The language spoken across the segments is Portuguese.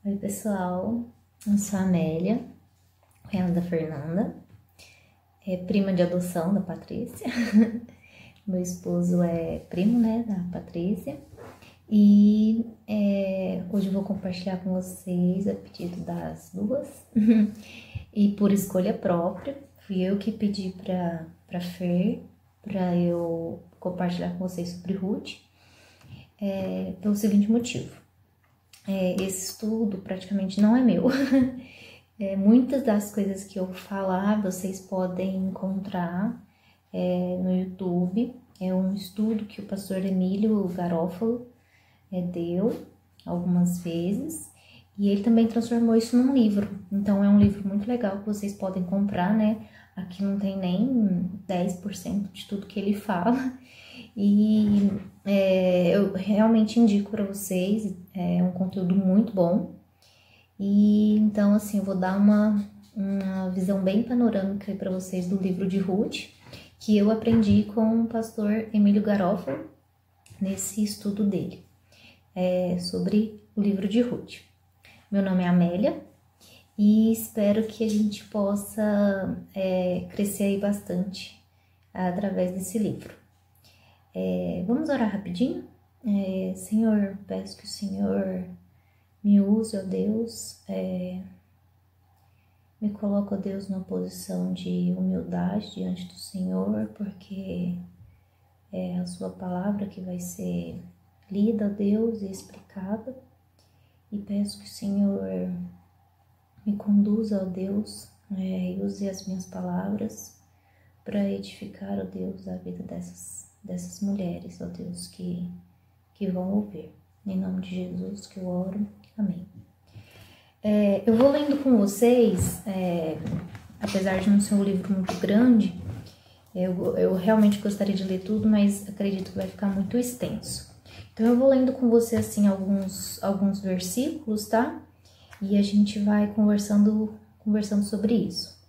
Oi, pessoal. Eu sou a Amélia, cunhada da Fernanda, prima de adoção da Patrícia. Meu esposo é primo, né, da Patrícia. E hoje eu vou compartilhar com vocês a pedido das duas e por escolha própria. Fui eu que pedi pra Fer, pra eu compartilhar com vocês sobre Ruth, pelo seguinte motivo. Esse estudo praticamente não é meu. Muitas das coisas que eu vou falar vocês podem encontrar no YouTube. É um estudo que o pastor Emílio Garofalo deu algumas vezes, e ele também transformou isso num livro. Então é um livro muito legal que vocês podem comprar, né? Aqui não tem nem 10% de tudo que ele fala, e eu realmente indico para vocês. É um conteúdo muito bom. E então, assim, eu vou dar uma visão bem panorâmica para vocês do livro de Ruth, que eu aprendi com o pastor Emílio Garofalo nesse estudo dele, sobre o livro de Ruth. Meu nome é Amélia e espero que a gente possa crescer aí bastante através desse livro. Vamos orar rapidinho? Senhor, peço que o Senhor me use, ó Deus, me coloca, ó Deus, numa posição de humildade diante do Senhor, porque é a sua palavra que vai ser lida, ó Deus, e explicada. E peço que o Senhor me conduza, ó Deus, e use as minhas palavras para edificar, ó Deus, a vida dessas mulheres, ó Deus, que vão ouvir. Em nome de Jesus que eu oro. Amém. Eu vou lendo com vocês, apesar de não ser um livro muito grande, eu realmente gostaria de ler tudo, mas acredito que vai ficar muito extenso. Então eu vou lendo com você assim alguns versículos, tá? E a gente vai conversando sobre isso.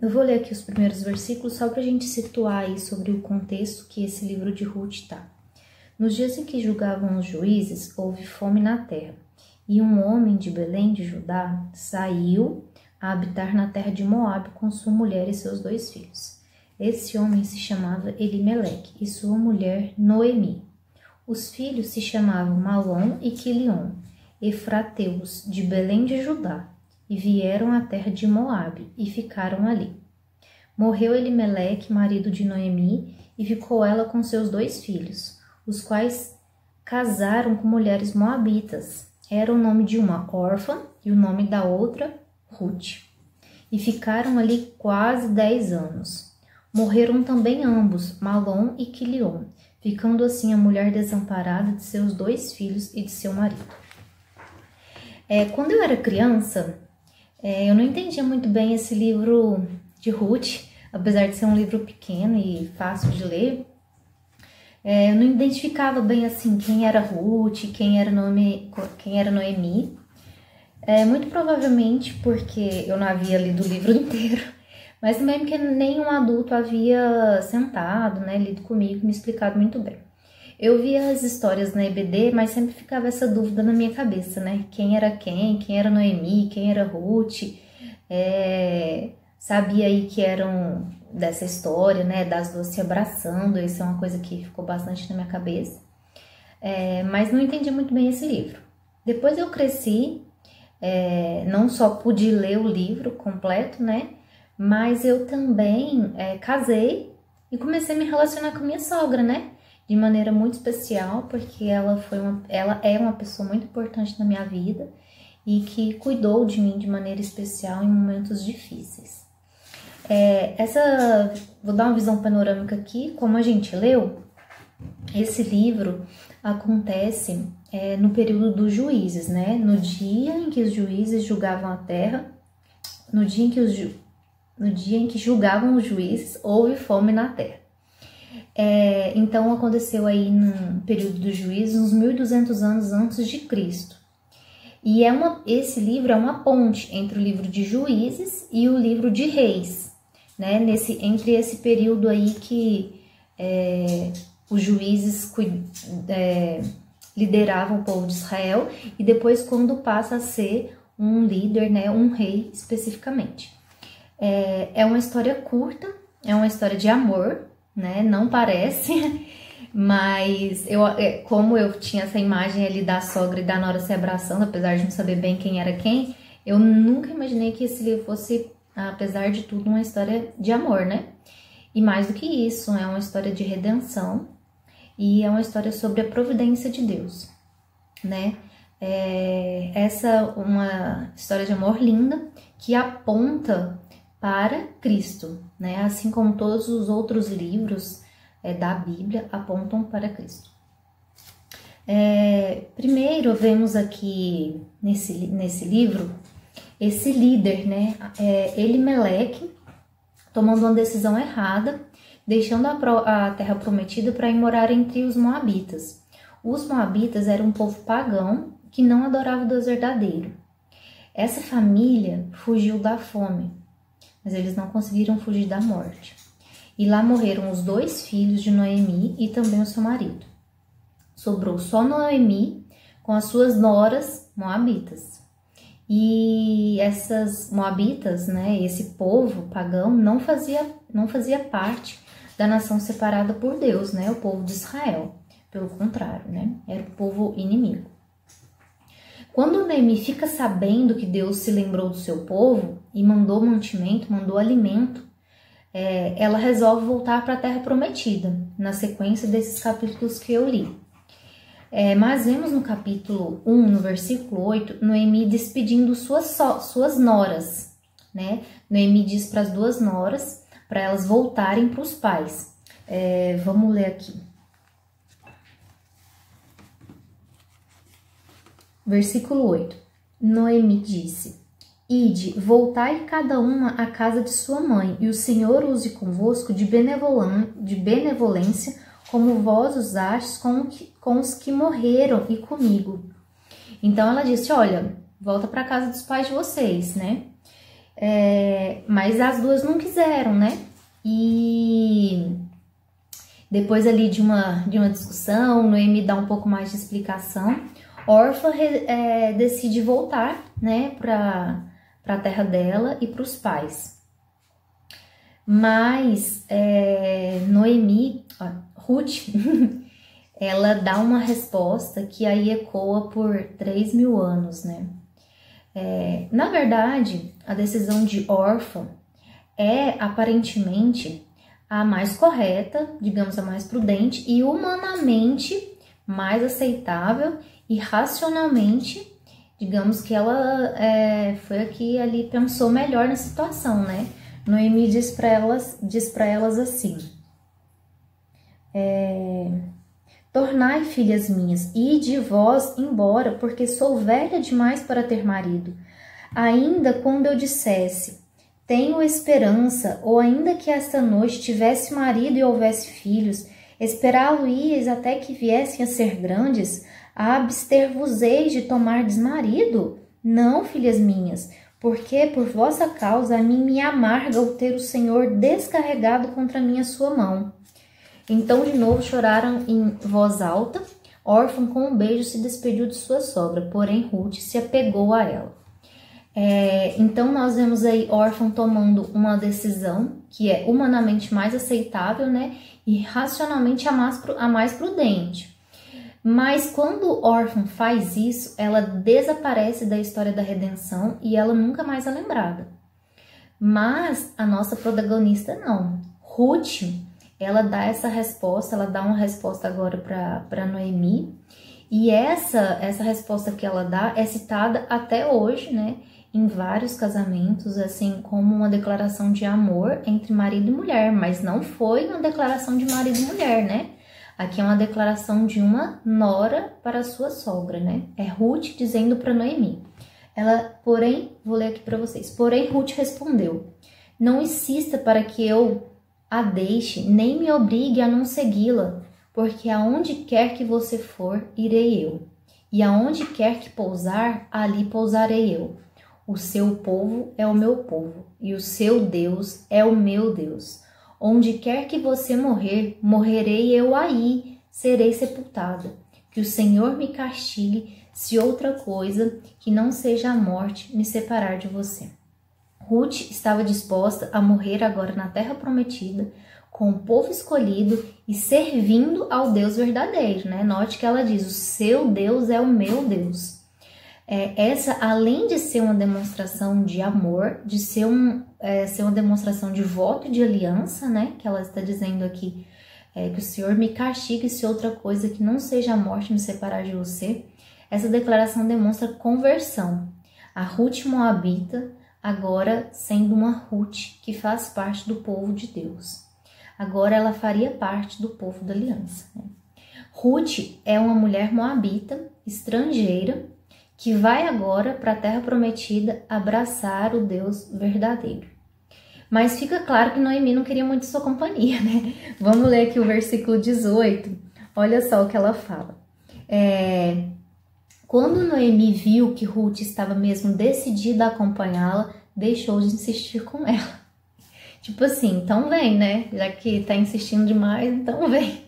Eu vou ler aqui os primeiros versículos só pra gente situar aí sobre o contexto que esse livro de Ruth tá. Nos dias em que julgavam os juízes, houve fome na terra, e um homem de Belém de Judá saiu a habitar na terra de Moabe com sua mulher e seus 2 filhos. Esse homem se chamava Elimeleque e sua mulher Noemi. Os filhos se chamavam Malom e Quilion, efrateus de Belém de Judá, e vieram à terra de Moabe e ficaram ali. Morreu Elimeleque, marido de Noemi, e ficou ela com seus 2 filhos, os quais casaram com mulheres moabitas. Era o nome de uma órfã e o nome da outra Ruth. E ficaram ali quase 10 anos. Morreram também ambos, Malom e Quilion, ficando assim a mulher desamparada de seus 2 filhos e de seu marido. Quando eu era criança, eu não entendia muito bem esse livro de Ruth, apesar de ser um livro pequeno e fácil de ler. Eu não identificava bem assim quem era Ruth, quem era Noemi. Muito provavelmente porque eu não havia lido o livro inteiro, mas também porque nenhum adulto havia sentado, né, lido comigo, me explicado muito bem. Eu via as histórias na EBD, mas sempre ficava essa dúvida na minha cabeça, né? Quem era Noemi, quem era Ruth. Sabia aí que eram dessa história, né, das 2 se abraçando. Isso é uma coisa que ficou bastante na minha cabeça, mas não entendi muito bem esse livro. Depois eu cresci, não só pude ler o livro completo, né, mas eu também casei e comecei a me relacionar com a minha sogra, né, de maneira muito especial, porque ela é uma pessoa muito importante na minha vida e que cuidou de mim de maneira especial em momentos difíceis. Vou dar uma visão panorâmica aqui. Como a gente leu, esse livro acontece no período dos juízes, né? No dia em que os juízes julgavam a terra, no dia em que julgavam os juízes, houve fome na terra. Então aconteceu aí no período dos juízes, uns 1200 anos antes de Cristo. E esse livro é uma ponte entre o livro de Juízes e o livro de Reis, né? Entre esse período aí que os juízes liderava o povo de Israel, e depois quando passa a ser um líder, né, um rei especificamente. É uma história curta, é uma história de amor, né, não parece, mas como eu tinha essa imagem ali da sogra e da nora se abraçando, apesar de não saber bem quem era quem, eu nunca imaginei que esse livro fosse, apesar de tudo, uma história de amor, né? E mais do que isso, é uma história de redenção e é uma história sobre a providência de Deus, né? Uma história de amor linda que aponta para Cristo, né? Assim como todos os outros livros da Bíblia apontam para Cristo. Primeiro, vemos aqui nesse livro esse líder, né? Elimeleque, tomando uma decisão errada, deixando a terra prometida para ir morar entre os moabitas. Os moabitas eram um povo pagão que não adorava o Deus verdadeiro. Essa família fugiu da fome, mas eles não conseguiram fugir da morte. E lá morreram os 2 filhos de Noemi e também o seu marido. Sobrou só Noemi com as suas noras moabitas. E essas moabitas, né, esse povo pagão, não fazia parte da nação separada por Deus, né, o povo de Israel. Pelo contrário, né, era o povo inimigo. Quando Noemi fica sabendo que Deus se lembrou do seu povo e mandou mantimento, mandou alimento, ela resolve voltar para a Terra Prometida, na sequência desses capítulos que eu li. Mas vemos no capítulo 1, no versículo 8, Noemi despedindo suas noras, né? Noemi diz para as 2 noras, para elas voltarem para os pais. Vamos ler aqui. Versículo 8. Noemi disse: Ide, voltai cada uma à casa de sua mãe, e o Senhor use convosco de benevolência, como vós usastes com os que morreram e comigo. Então ela disse: olha, volta para casa dos pais de vocês, né? Mas as 2 não quiseram, né? E depois ali de uma discussão, Noemi dá um pouco mais de explicação. Orfa decide voltar, né, para a terra dela e para os pais. Mas Noemi, Ruth, ela dá uma resposta que aí ecoa por 3.000 anos, né? Na verdade, a decisão de Orfa é aparentemente a mais correta, digamos, a mais prudente e humanamente mais aceitável e racionalmente, digamos que ela foi a que ali pensou melhor na situação, né? Noemi diz para elas assim: tornai, filhas minhas, ide vós embora, porque sou velha demais para ter marido. Ainda quando eu dissesse, tenho esperança, ou ainda que esta noite tivesse marido e houvesse filhos, esperá-lo-íeis até que viessem a ser grandes, abster-vos-eis de tomardes marido? Não, filhas minhas, porque por vossa causa a mim me amarga o ter o Senhor descarregado contra mim a sua mão. Então de novo choraram em voz alta. Órfã com um beijo se despediu de sua sogra, porém Ruth se apegou a ela. Então nós vemos aí Órfã tomando uma decisão que é humanamente mais aceitável, né, e racionalmente a mais prudente. Mas quando Órfã faz isso, ela desaparece da história da redenção e ela nunca mais é lembrada. Mas a nossa protagonista não. Ruth, ela dá essa resposta, ela dá uma resposta agora para Noemi, e essa resposta que ela dá é citada até hoje, né, em vários casamentos, assim como uma declaração de amor entre marido e mulher, mas não foi uma declaração de marido e mulher, né? Aqui é uma declaração de uma nora para a sua sogra, né? É Ruth dizendo para Noemi. Vou ler aqui para vocês. Porém, Ruth respondeu: não insista para que eu a deixe, nem me obrigue a não segui-la, porque aonde quer que você for, irei eu. E aonde quer que pousar, ali pousarei eu. O seu povo é o meu povo, e o seu Deus é o meu Deus. Onde quer que você morrer, morrerei eu aí, serei sepultada. Que que o Senhor me castigue se outra coisa que não seja a morte me separar de você. Ruth estava disposta a morrer agora na terra prometida, com o povo escolhido e servindo ao Deus verdadeiro, né? Note que ela diz, o seu Deus é o meu Deus. Essa, além de ser uma demonstração de amor, de ser uma demonstração de voto e de aliança, né? Que ela está dizendo aqui, que o Senhor me castigue se outra coisa que não seja a morte me separar de você. Essa declaração demonstra conversão. A Ruth moabita, agora sendo uma Ruth que faz parte do povo de Deus. Agora ela faria parte do povo da aliança, né? Ruth é uma mulher moabita, estrangeira, que vai agora para a terra prometida abraçar o Deus verdadeiro. Mas fica claro que Noemi não queria muito sua companhia, né? Vamos ler aqui o versículo 18. Olha só o que ela fala. Quando Noemi viu que Ruth estava mesmo decidida a acompanhá-la, deixou de insistir com ela. Tipo assim, então vem, né? Já que tá insistindo demais, então vem.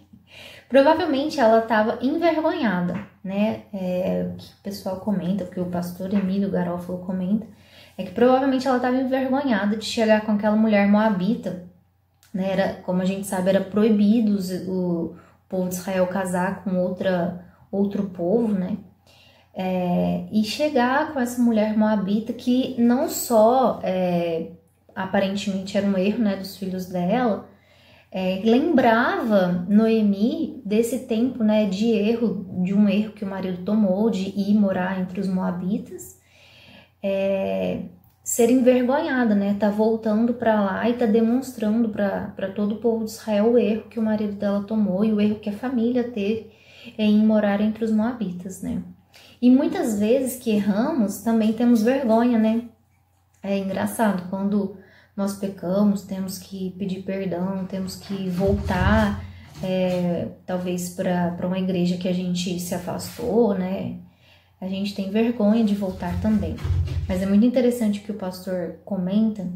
Provavelmente ela estava envergonhada, né? O que o pessoal comenta, o que o pastor Emílio Garofalo comenta, é que provavelmente ela estava envergonhada de chegar com aquela mulher moabita, né? Como a gente sabe, era proibido o povo de Israel casar com outro povo, né? E chegar com essa mulher moabita que não só aparentemente era um erro, né, dos filhos dela, lembrava Noemi desse tempo, né, de um erro que o marido tomou de ir morar entre os moabitas, ser envergonhada, né, tá voltando para lá e tá demonstrando para todo o povo de Israel o erro que o marido dela tomou e o erro que a família teve em morar entre os moabitas, né. E muitas vezes que erramos, também temos vergonha, né? É engraçado, quando nós pecamos, temos que pedir perdão, temos que voltar, talvez para uma igreja que a gente se afastou, né? A gente tem vergonha de voltar também. Mas é muito interessante o que o pastor comenta,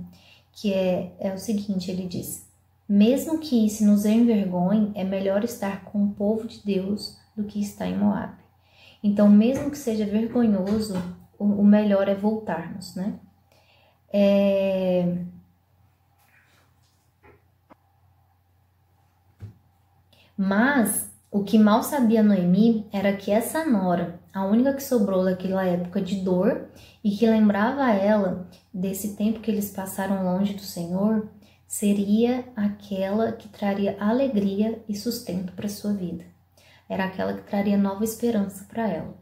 que é o seguinte, ele diz, mesmo que isso nos envergonhe, é melhor estar com o povo de Deus do que estar em Moab. Então, mesmo que seja vergonhoso, o melhor é voltarmos, né? Mas o que mal sabia Noemi era que essa nora, a única que sobrou daquela época de dor e que lembrava ela desse tempo que eles passaram longe do Senhor, seria aquela que traria alegria e sustento para sua vida. Era aquela que traria nova esperança para ela.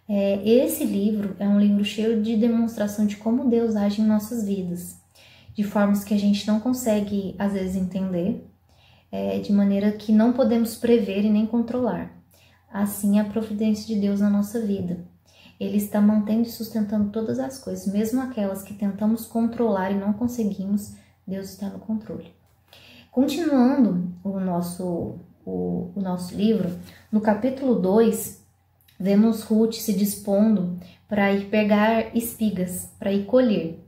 Esse livro é um livro cheio de demonstração de como Deus age em nossas vidas, de formas que a gente não consegue, às vezes, entender, de maneira que não podemos prever e nem controlar. Assim é a providência de Deus na nossa vida. Ele está mantendo e sustentando todas as coisas, mesmo aquelas que tentamos controlar e não conseguimos, Deus está no controle. Continuando o nosso livro, no capítulo 2, vemos Ruth se dispondo para ir pegar espigas, para ir colher.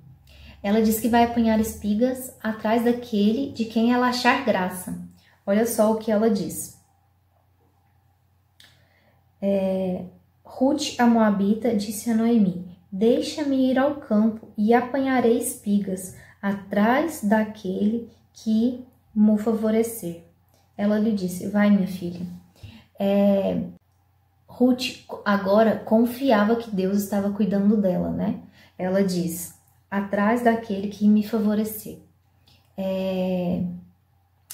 Ela diz que vai apanhar espigas atrás daquele de quem ela achar graça. Olha só o que ela diz. Ruth, a moabita, disse a Noemi, deixa-me ir ao campo e apanharei espigas atrás daquele que me favorecer. Ela lhe disse, vai minha filha. Ruth agora confiava que Deus estava cuidando dela, né? Ela diz, atrás daquele que me favorecer.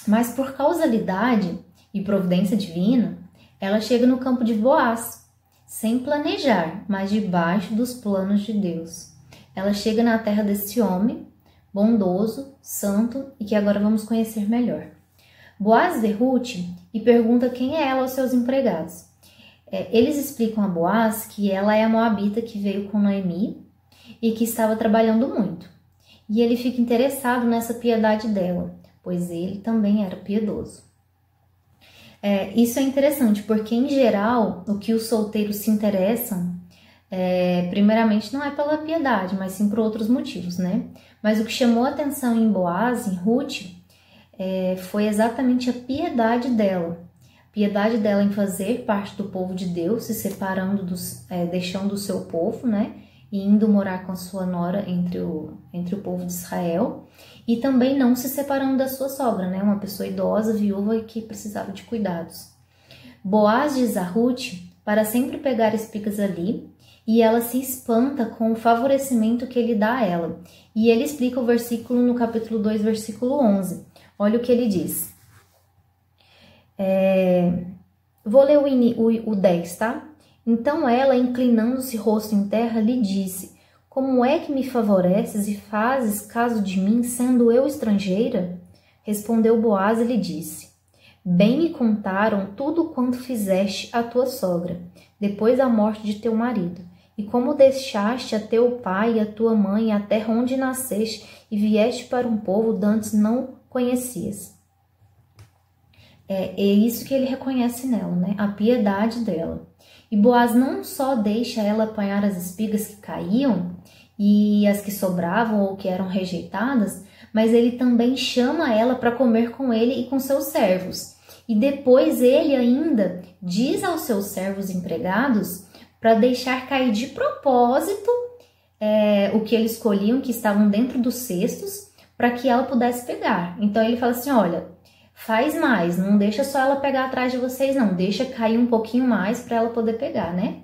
Mas por causalidade e providência divina, ela chega no campo de Boaz, sem planejar, mas debaixo dos planos de Deus. Ela chega na terra desse homem, bondoso, santo e que agora vamos conhecer melhor. Boaz vê Ruth e pergunta quem é ela aos seus empregados. Eles explicam a Boaz que ela é a moabita que veio com Noemi e que estava trabalhando muito. E ele fica interessado nessa piedade dela, pois ele também era piedoso. Isso é interessante, porque em geral, o que os solteiros se interessam, primeiramente não é pela piedade, mas sim por outros motivos, né? Mas o que chamou a atenção em Boaz, em Ruth, foi exatamente a piedade dela. piedade dela em fazer parte do povo de Deus, se separando, deixando o seu povo, né? E indo morar com a sua nora entre o povo de Israel. E também não se separando da sua sogra, né? Uma pessoa idosa, viúva e que precisava de cuidados. Boaz diz a Ruth para sempre pegar espigas ali, e ela se espanta com o favorecimento que ele dá a ela. E ele explica o versículo no capítulo 2, versículo 11. Olha o que ele diz. Vou ler o 10, tá? Então ela, inclinando-se rosto em terra, lhe disse: Como é que me favoreces e fazes caso de mim, sendo eu estrangeira? Respondeu Boaz e lhe disse: Bem me contaram tudo quanto fizeste à tua sogra, depois da morte de teu marido, e como deixaste a teu pai e a tua mãe a terra onde nasceste e vieste para um povo dantes não conhecias. É isso que ele reconhece nela, né? A piedade dela. E Boaz não só deixa ela apanhar as espigas que caíam e as que sobravam ou que eram rejeitadas, mas ele também chama ela para comer com ele e com seus servos. E depois ele ainda diz aos seus servos empregados para deixar cair de propósito o que eles colhiam, que estavam dentro dos cestos, para que ela pudesse pegar. Então ele fala assim, olha, faz mais, não deixa só ela pegar atrás de vocês, não, deixa cair um pouquinho mais para ela poder pegar, né?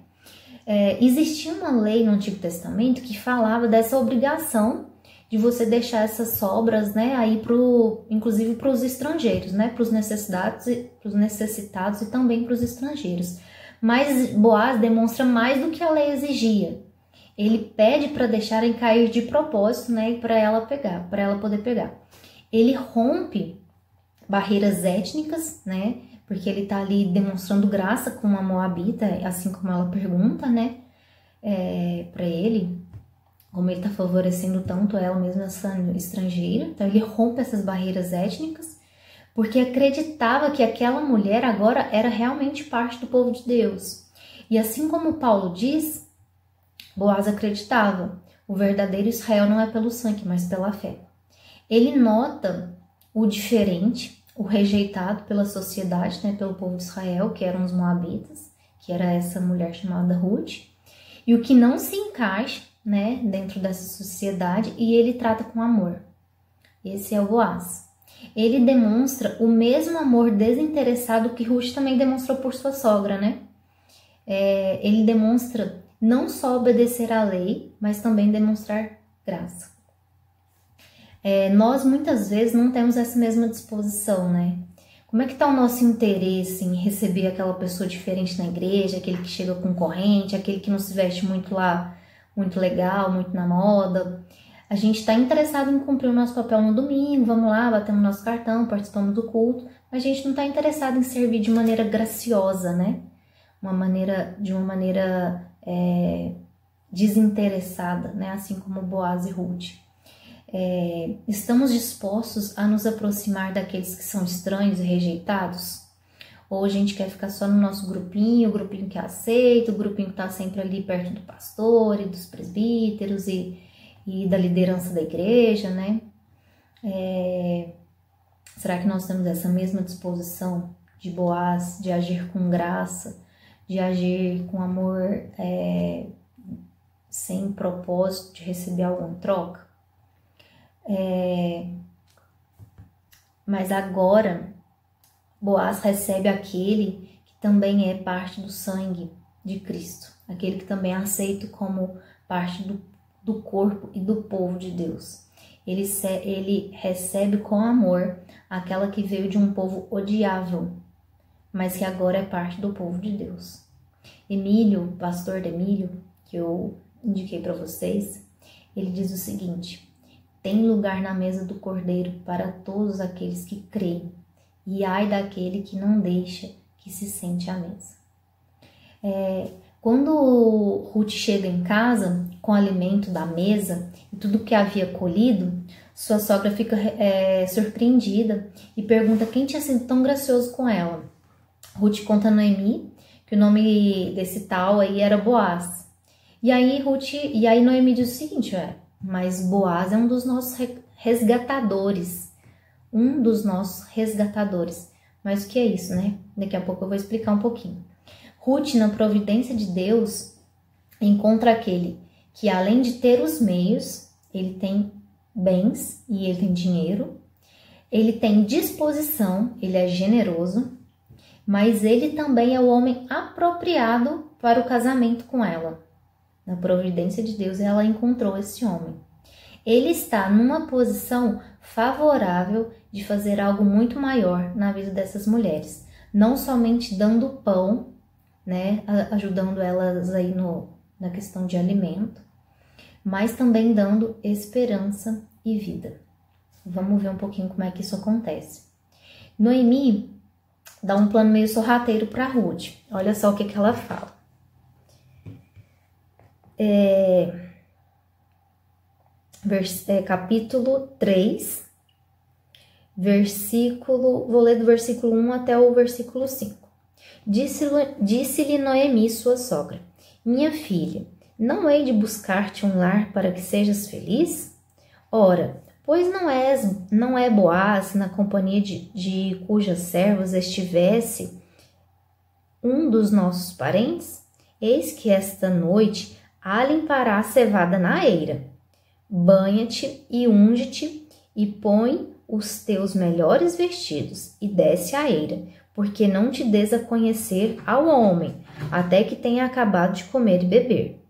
Existia uma lei no Antigo Testamento que falava dessa obrigação de você deixar essas sobras, né, aí inclusive para os estrangeiros, né, para os necessitados e também para os estrangeiros. Mas Boaz demonstra mais do que a lei exigia. Ele pede para deixarem cair de propósito, né, para ela poder pegar. Ele rompe barreiras étnicas, né, porque ele tá ali demonstrando graça com uma moabita, assim como ela pergunta, né, para ele, como ele tá favorecendo tanto ela mesmo, essa estrangeira. Então ele rompe essas barreiras étnicas, porque acreditava que aquela mulher agora era realmente parte do povo de Deus. E assim como Paulo diz, Boaz acreditava, o verdadeiro Israel não é pelo sangue, mas pela fé. Ele nota o diferente, o rejeitado pela sociedade, né, pelo povo de Israel, que eram os moabitas, que era essa mulher chamada Ruth, e o que não se encaixa, né, dentro dessa sociedade, e ele trata com amor. Esse é o Boaz. Ele demonstra o mesmo amor desinteressado que Ruth também demonstrou por sua sogra, né? Ele demonstra não só obedecer à lei, mas também demonstrar graça. Nós muitas vezes não temos essa mesma disposição, né? Como é que está o nosso interesse em receber aquela pessoa diferente na igreja, aquele que chega com corrente, aquele que não se veste muito legal, muito na moda? A gente está interessado em cumprir o nosso papel no domingo, vamos lá, batemos nosso cartão, participamos do culto, mas a gente não está interessado em servir de maneira graciosa, né? De uma maneira desinteressada, né? Assim como Boaz e Ruth. Estamos dispostos a nos aproximar daqueles que são estranhos e rejeitados? Ou a gente quer ficar só no nosso grupinho, o grupinho que aceita, o grupinho que está sempre ali perto do pastor e dos presbíteros e da liderança da igreja, né? Será que nós temos essa mesma disposição de Boaz, de agir com graça, de agir com amor, sem propósito de receber alguma troca? Mas agora, Boaz recebe aquele que também é parte do sangue de Cristo, aquele que também é aceito como parte do corpo e do povo de Deus. Ele recebe com amor aquela que veio de um povo odiável, mas que agora é parte do povo de Deus. Emílio, pastor Emílio, que eu indiquei para vocês, ele diz o seguinte: tem lugar na mesa do Cordeiro para todos aqueles que creem, e ai daquele que não deixa que se sente à mesa. Quando Ruth chega em casa com o alimento da mesa e tudo que havia colhido, sua sogra fica surpreendida e pergunta quem tinha sido tão gracioso com ela. Ruth conta a Noemi que o nome desse tal aí era Boaz. E aí Noemi diz o seguinte: mas Boaz é um dos nossos resgatadores. Mas o que é isso, né? Daqui a pouco eu vou explicar um pouquinho. Ruth, na providência de Deus, encontra aquele que, além de ter os meios, ele tem bens e ele tem dinheiro, ele tem disposição, ele é generoso, mas ele também é o homem apropriado para o casamento com ela. Na providência de Deus, ela encontrou esse homem. Ele está numa posição favorável de fazer algo muito maior na vida dessas mulheres. Não somente dando pão, né, ajudando elas aí na questão de alimento, mas também dando esperança e vida. Vamos ver um pouquinho como é que isso acontece. Noemi dá um plano meio sorrateiro para Ruth. Olha só o que ela fala. Capítulo 3, vou ler do versículo 1 até o versículo 5. Disse-lhe Noemi, sua sogra: minha filha, não hei de buscar-te um lar para que sejas feliz? Ora, pois não é Boaz na companhia de cujas servas estivesse um dos nossos parentes? Eis que esta noite alimpará a cevada na eira. Banha-te e unge-te e põe os teus melhores vestidos e desce à eira, porque não te des a conhecer ao homem, até que tenha acabado de comer e beber.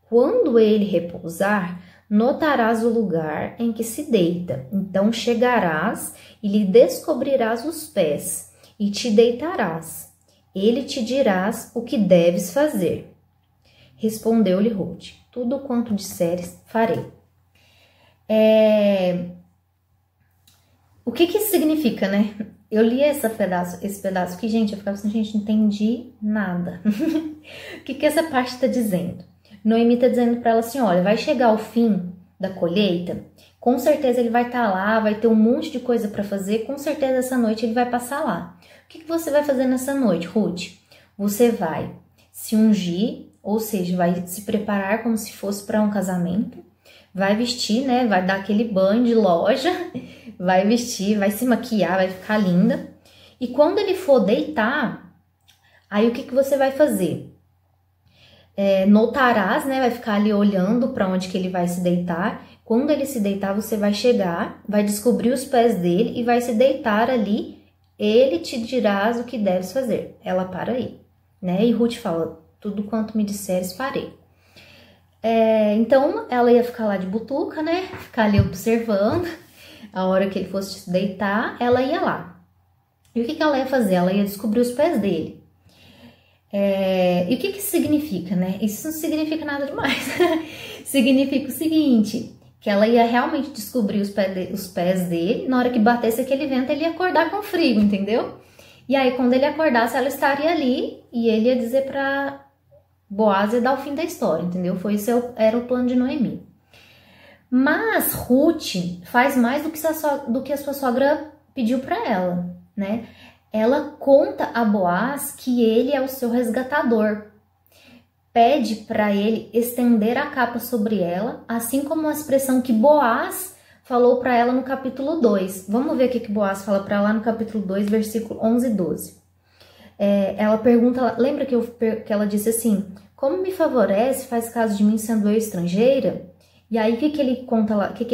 Quando ele repousar, notarás o lugar em que se deita. Então chegarás e lhe descobrirás os pés, e te deitarás. Ele te dirás o que deves fazer. Respondeu-lhe Ruth: tudo quanto disseres, farei. O que isso significa, né? Eu li esse pedaço aqui, gente, eu ficava assim, gente, não entendi nada. O que essa parte está dizendo? Noemi está dizendo para ela assim, olha, vai chegar o fim da colheita, com certeza ele vai estar lá, vai ter um monte de coisa para fazer, com certeza essa noite ele vai passar lá. O que você vai fazer nessa noite, Ruth? Você vai se ungir, ou seja, vai se preparar como se fosse para um casamento, vai vestir, né, vai dar aquele banho de loja, vai vestir, vai se maquiar, vai ficar linda. E quando ele for deitar, aí o que você vai fazer? Notarás, né, vai ficar ali olhando para onde que ele vai se deitar. Quando ele se deitar, você vai chegar, vai descobrir os pés dele e vai se deitar ali. Ele te dirás o que deves fazer. Ela para aí, né? E Ruth fala, tudo quanto me disseres, farei. Então, ela ia ficar lá de butuca, né? Ficar ali observando. A hora que ele fosse se deitar, ela ia lá. E o que ela ia fazer? Ela ia descobrir os pés dele. E o que isso significa, né? Isso não significa nada demais. Significa o seguinte, que ela ia realmente descobrir os pés dele. Na hora que batesse aquele vento, ele ia acordar com frio, entendeu? E aí, quando ele acordasse, ela estaria ali e ele ia dizer pra Boaz ia dar o fim da história, entendeu? Esse era o plano de Noemi. Mas Ruth faz mais do que a sua sogra pediu para ela, né? Ela conta a Boaz que ele é o seu resgatador. Pede para ele estender a capa sobre ela, assim como a expressão que Boaz falou para ela no capítulo 2. Vamos ver o que Boaz fala para ela no capítulo 2, versículo 11 e 12. Ela pergunta, lembra que ela disse assim, como me favorece, faz caso de mim sendo eu estrangeira? E aí o que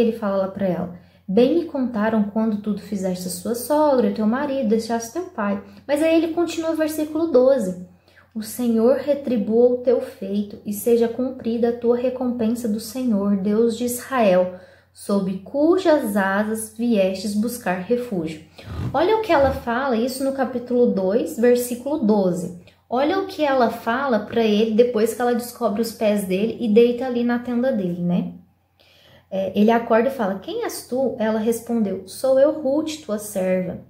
ele fala lá para ela? Bem me contaram quando tudo fizeste a sua sogra, teu marido, deixaste teu pai. Mas aí ele continua o versículo 12. O Senhor retribua o teu feito e seja cumprida a tua recompensa do Senhor, Deus de Israel, sob cujas asas viestes buscar refúgio. Olha o que ela fala, isso no capítulo 2, versículo 12. Olha o que ela fala para ele depois que ela descobre os pés dele e deita ali na tenda dele, né? Ele acorda e fala, quem és tu? Ela respondeu, sou eu, Ruth, tua serva.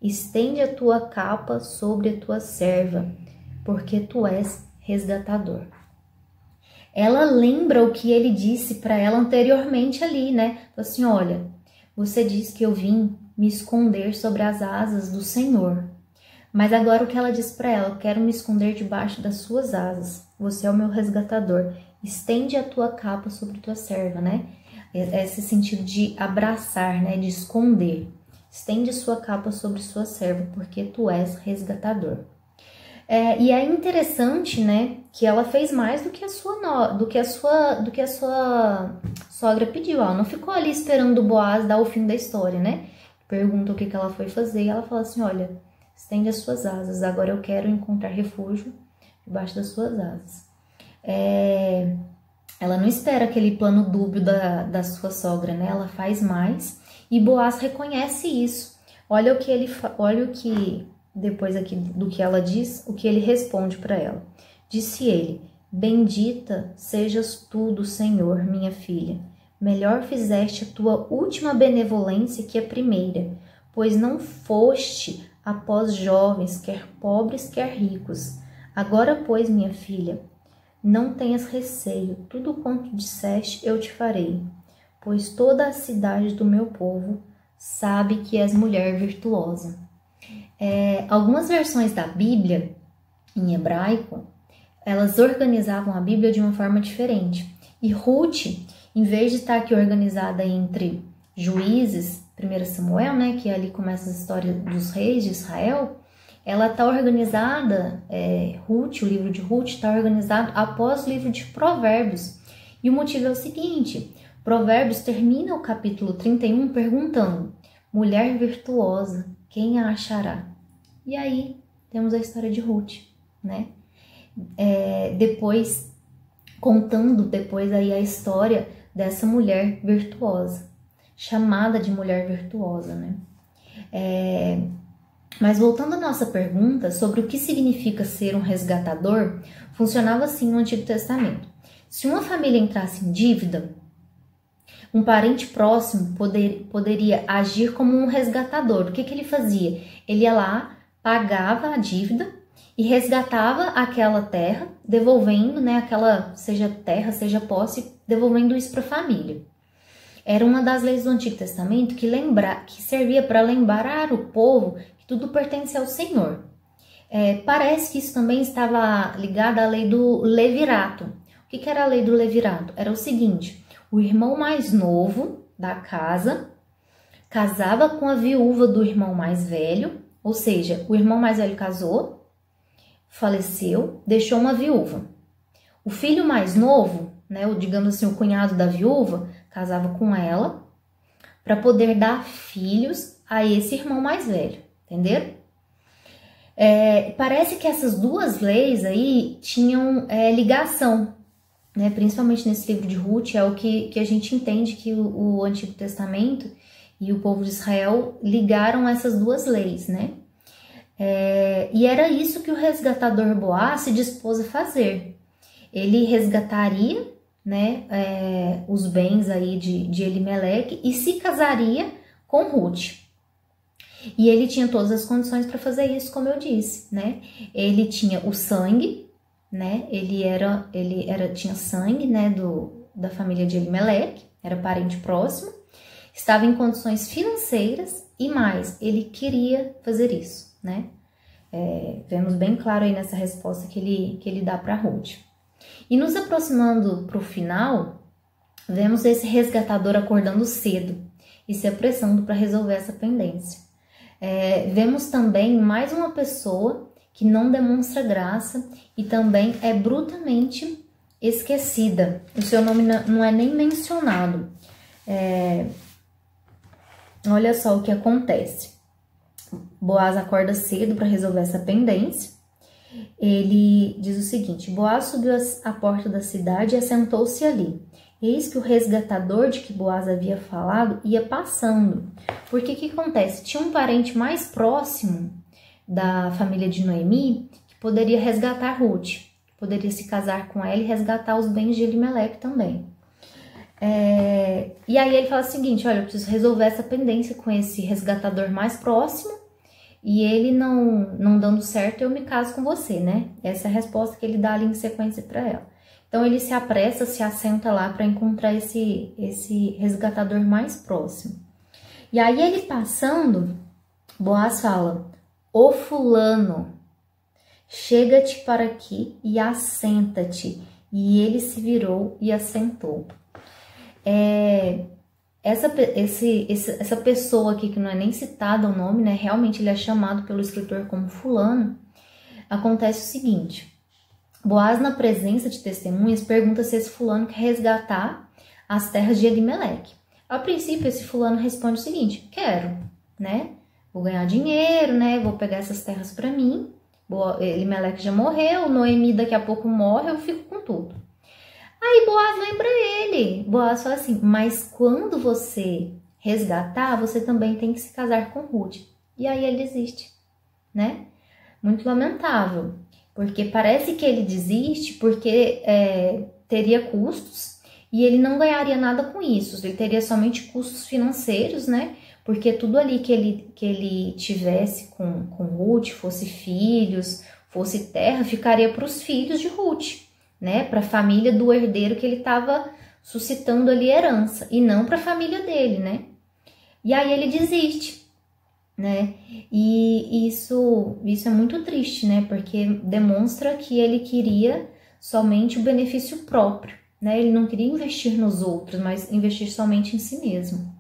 Estende a tua capa sobre a tua serva, porque tu és resgatador. Ela lembra o que ele disse para ela anteriormente ali, né? Falou assim, olha, você disse que eu vim me esconder sobre as asas do Senhor. Mas agora o que ela diz para ela, eu quero me esconder debaixo das suas asas. Você é o meu resgatador. Estende a tua capa sobre tua serva, né? Esse sentido de abraçar, né? De esconder. estende sua capa sobre sua serva, porque tu és resgatador. E é interessante, né, que ela fez mais do que a sua sogra pediu. Ela não ficou ali esperando o Boaz dar o fim da história, né? Pergunta o que ela foi fazer e ela fala assim, olha, estende as suas asas, agora eu quero encontrar refúgio debaixo das suas asas. Ela não espera aquele plano dúbio da sua sogra, né? Ela faz mais e Boaz reconhece isso. Olha o que depois aqui do que ela diz, o que ele responde para ela. Disse ele: bendita sejas tu do Senhor, minha filha. Melhor fizeste a tua última benevolência que a primeira, pois não foste após jovens, quer pobres, quer ricos. Agora, pois, minha filha, não tenhas receio, tudo quanto disseste eu te farei, pois toda a cidade do meu povo sabe que és mulher virtuosa. Algumas versões da Bíblia, em hebraico, elas organizavam a Bíblia de uma forma diferente. E Ruth, em vez de estar aqui organizada entre Juízes, 1 Samuel, né, que ali começa a história dos reis de Israel, ela está organizada, Ruth, o livro de Ruth, está organizado após o livro de Provérbios. E o motivo é o seguinte: Provérbios termina o capítulo 31 perguntando: mulher virtuosa, quem a achará? E aí temos a história de Ruth, né? Contando depois aí a história dessa mulher virtuosa, chamada de mulher virtuosa, né? Mas voltando à nossa pergunta sobre o que significa ser um resgatador, funcionava assim no Antigo Testamento. Se uma família entrasse em dívida, um parente próximo poderia agir como um resgatador. O que ele fazia? Ele ia lá, pagava a dívida e resgatava aquela terra, devolvendo, né, aquela, seja terra, seja posse, devolvendo isso para a família. Era uma das leis do Antigo Testamento que servia para lembrar o povo que tudo pertence ao Senhor. Parece que isso também estava ligado à lei do levirato. O que era a lei do levirato? Era o seguinte: o irmão mais novo da casa casava com a viúva do irmão mais velho, ou seja, o irmão mais velho casou, faleceu, deixou uma viúva. O filho mais novo, né, digamos assim, o cunhado da viúva, casava com ela para poder dar filhos a esse irmão mais velho, entenderam? Parece que essas duas leis aí tinham ligação, né? Principalmente nesse livro de Ruth, é o que a gente entende que o Antigo Testamento e o povo de Israel ligaram essas duas leis, né? E era isso que o resgatador Boaz se dispôs a fazer. Ele resgataria, né, os bens aí de Elimeleque e se casaria com Ruth. E ele tinha todas as condições para fazer isso, como eu disse, né? Ele tinha o sangue, né? Ele tinha sangue, né, da família de Elimeleque, era parente próximo, estava em condições financeiras e mais, ele queria fazer isso, né? Vemos bem claro aí nessa resposta que ele dá para Ruth. E nos aproximando para o final, vemos esse resgatador acordando cedo e se apressando para resolver essa pendência. Vemos também mais uma pessoa que não demonstra graça e também é brutalmente esquecida. O seu nome não é nem mencionado. Olha só o que acontece. Boaz acorda cedo para resolver essa pendência. Ele diz o seguinte: Boaz subiu à porta da cidade e assentou-se ali. Eis que o resgatador de que Boaz havia falado ia passando. Porque o que acontece? Tinha um parente mais próximo da família de Noemi que poderia resgatar Ruth, que poderia se casar com ela e resgatar os bens de Elimeleque também. E aí ele fala o seguinte: olha, eu preciso resolver essa pendência com esse resgatador mais próximo e ele não dando certo, eu me caso com você, né? Essa é a resposta que ele dá ali em sequência para ela. Então ele se apressa, se assenta lá para encontrar esse resgatador mais próximo. E aí ele passando, Boaz fala: ô fulano, chega-te para aqui e assenta-te. E ele se virou e assentou. essa pessoa aqui, que não é nem citado o nome, né? Realmente ele é chamado pelo escritor como fulano. Acontece o seguinte: Boaz, na presença de testemunhas, pergunta se esse fulano quer resgatar as terras de Elimeleque. A princípio, esse fulano responde o seguinte: quero, né? Vou ganhar dinheiro, né? Vou pegar essas terras para mim. Elimeleque já morreu, Noemi daqui a pouco morre, eu fico com tudo. Aí Boaz lembra ele. Boaz fala assim: mas quando você resgatar, você também tem que se casar com Ruth. E aí ele desiste, né? Muito lamentável, porque parece que ele desiste porque teria custos e ele não ganharia nada com isso. Ele teria somente custos financeiros, né? Porque tudo ali que ele tivesse com Ruth, fosse filhos, fosse terra, ficaria para os filhos de Ruth, né? Para a família do herdeiro que ele estava suscitando ali herança, e não para a família dele, né? E aí ele desiste, né? E isso é muito triste, né? Porque demonstra que ele queria somente o benefício próprio, né? Ele não queria investir nos outros, mas investir somente em si mesmo.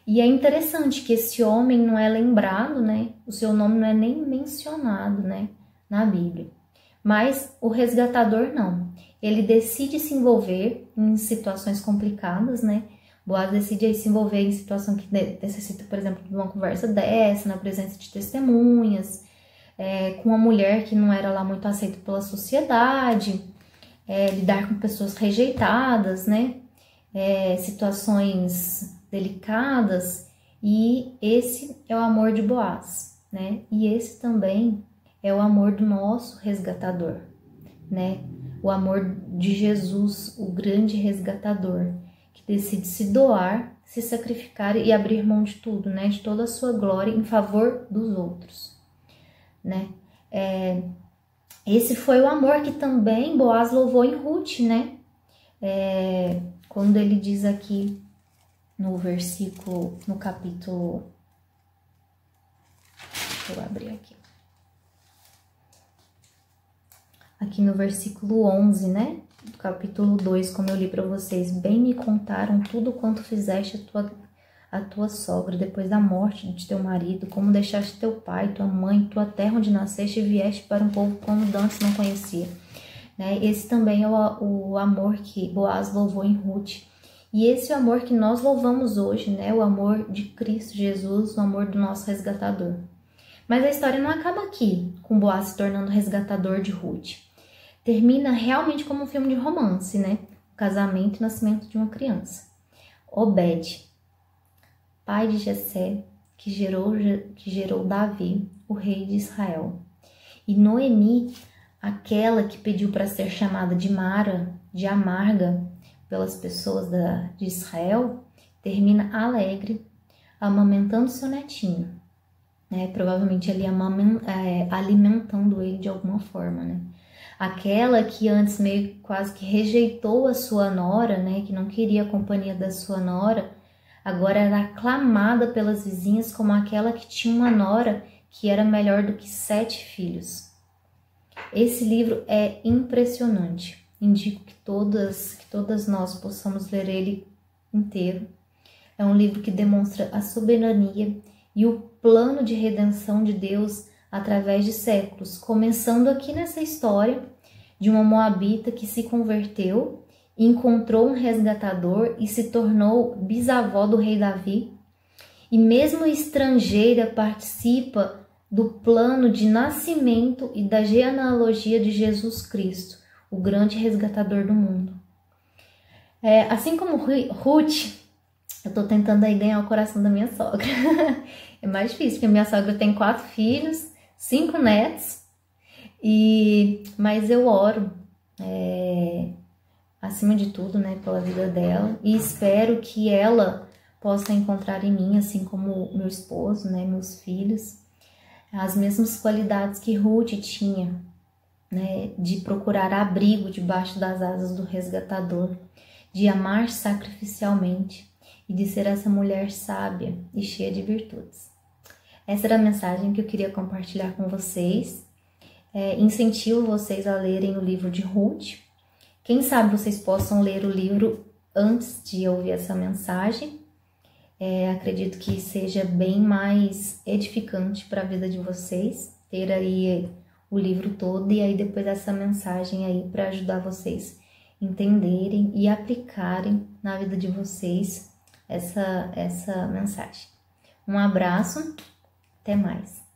E é interessante que esse homem não é lembrado, né? O seu nome não é nem mencionado, né? Na Bíblia. Mas o resgatador não. Ele decide se envolver em situações complicadas, né? Boaz decide aí se envolver em situação que necessita, por exemplo, de uma conversa dessa, na presença de testemunhas, com uma mulher que não era lá muito aceita pela sociedade, lidar com pessoas rejeitadas, né? Situações delicadas, e esse é o amor de Boaz, né? E esse também é o amor do nosso resgatador, né? O amor de Jesus, o grande resgatador, que decide se doar, se sacrificar e abrir mão de tudo, né? De toda a sua glória em favor dos outros, né? Esse foi o amor que também Boaz louvou em Ruth, né? Quando ele diz aqui no versículo, no capítulo, deixa eu abrir aqui no versículo 11, né, do capítulo 2, como eu li para vocês: bem me contaram tudo quanto fizeste a tua sogra depois da morte de teu marido, como deixaste teu pai, tua mãe, tua terra onde nasceste e vieste para um povo como dantes não conhecia, né? Esse também é o amor que Boaz louvou em Ruth. E esse é o amor que nós louvamos hoje, né? O amor de Cristo Jesus, o amor do nosso resgatador. Mas a história não acaba aqui, com Boaz se tornando resgatador de Ruth. Termina realmente como um filme de romance, né? O casamento e o nascimento de uma criança. Obed, pai de Jessé, que gerou Davi, o rei de Israel. E Noemi, aquela que pediu para ser chamada de Mara, de amarga, pelas pessoas de Israel, termina alegre, amamentando seu netinho, né? Provavelmente ali alimentando ele de alguma forma, né? Aquela que antes meio quase que rejeitou a sua nora, né? Que não queria a companhia da sua nora, agora era aclamada pelas vizinhas como aquela que tinha uma nora que era melhor do que 7 filhos. Esse livro é impressionante. Indico que todas nós possamos ler ele inteiro. É um livro que demonstra a soberania e o plano de redenção de Deus através de séculos, começando aqui nessa história de uma moabita que se converteu, encontrou um resgatador e se tornou bisavó do rei Davi, e mesmo estrangeira participa do plano de nascimento e da genealogia de Jesus Cristo, o grande resgatador do mundo. Assim como Ruth, eu tô tentando aí ganhar o coração da minha sogra. É mais difícil, porque a minha sogra tem 4 filhos, 5 netos, mas eu oro, acima de tudo, né, pela vida dela, e espero que ela possa encontrar em mim, assim como meu esposo, né, meus filhos, as mesmas qualidades que Ruth tinha, né, de procurar abrigo debaixo das asas do resgatador, de amar sacrificialmente e de ser essa mulher sábia e cheia de virtudes. Essa era a mensagem que eu queria compartilhar com vocês. Incentivo vocês a lerem o livro de Ruth. Quem sabe vocês possam ler o livro antes de ouvir essa mensagem. Acredito que seja bem mais edificante para a vida de vocês ter aí o livro todo e aí depois essa mensagem aí para ajudar vocês entenderem e aplicarem na vida de vocês essa mensagem. Um abraço, até mais.